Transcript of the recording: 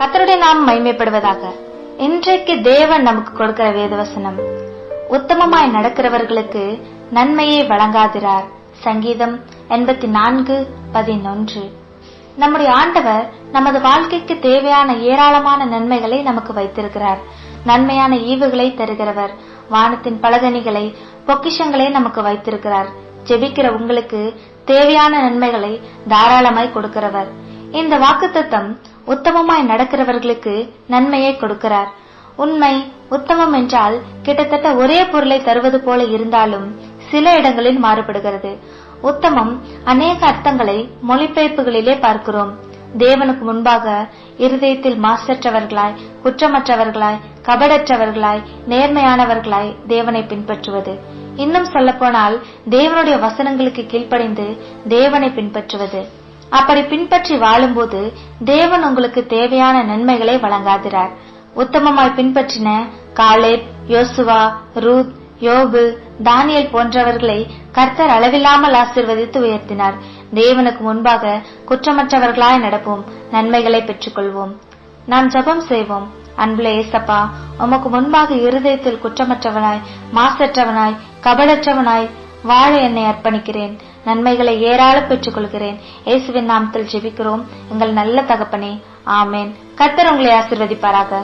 கர்த்தருடைய நாமம் மகிமைப்படுவதாக. இன்றைக்கு தேவன் நமக்கு கொடுக்கிற வேதவசனம், உத்தமமாய் நடக்கிறவர்களுக்கு நன்மையை வழங்காதிரார். சங்கீதம் 84:11. நம்முடைய ஆண்டவர் நமது வாழ்க்கைக்கு தேவையான ஏராளமான நன்மைகளை நமக்கு வைத்திருக்கிறார். நன்மையான ஈவுகளை தருகிறவர். வானத்தின் பலகணிகளை, பொக்கிஷங்களை நமக்கு வைத்திருக்கிறார். ஜெபிக்கிற உங்களுக்கு தேவையான நன்மைகளை தாராளமாய் கொடுக்கிறவர். இந்த வாக்குத்தத்தம் உத்தமமாய் நடக்கிறவர்களுக்கு நன்மையை கொடுக்கிறார். உண்மை, உத்தமம் என்றால் கிட்டத்தட்ட ஒரே பொருளை தருவது போல இருந்தாலும் சில இடங்களில் மாறுபடுகிறது. உத்தமம் அநேக அர்த்தங்களை மொழிபெயர்ப்புகளிலே பார்க்கிறோம். தேவனுக்கு முன்பாக இருதயத்தில் மாசற்றவர்களாய், குற்றமற்றவர்களாய், கபடற்றவர்களாய், நேர்மையானவர்களாய் தேவனை பின்பற்றுவது. இன்னும் சொல்ல போனால் தேவனுடைய வசனங்களுக்கு கீழ்ப்படிந்து தேவனை பின்பற்றுவது. அப்படி பின்பற்றி வாழும்போது தேவன் உங்களுக்கு தேவையான நன்மைகளை வழங்காதிரார். உத்தமமாய் பின்பற்றின காலேப், யோசுவா, ரூத், யோபு, தானியேல் போன்றவர்களை கர்த்தர் அளவில்லாமல் ஆசீர்வதித்து உயர்த்தினார். தேவனுக்கு முன்பாக குற்றமற்றவர்களாய் நடப்போம், நன்மைகளை பெற்றுக்கொள்வோம். நாம் ஜெபம் செய்வோம். அன்புள்ள ஏசப்பா, உமக்கு முன்பாக இருதயத்தில் குற்றமற்றவனாய், மாசற்றவனாய், கபடற்றவனாய் வாழ என்னை அர்ப்பணிக்கிறேன். நன்மைகளை ஏராள பெற்றுக் கொள்கிறேன். இயேசுவின் நாமத்தில் ஜெபிக்கிறோம் எங்கள் நல்ல தகப்பனே, ஆமேன். கர்த்தர் உங்களை ஆசீர்வதிப்பாராக.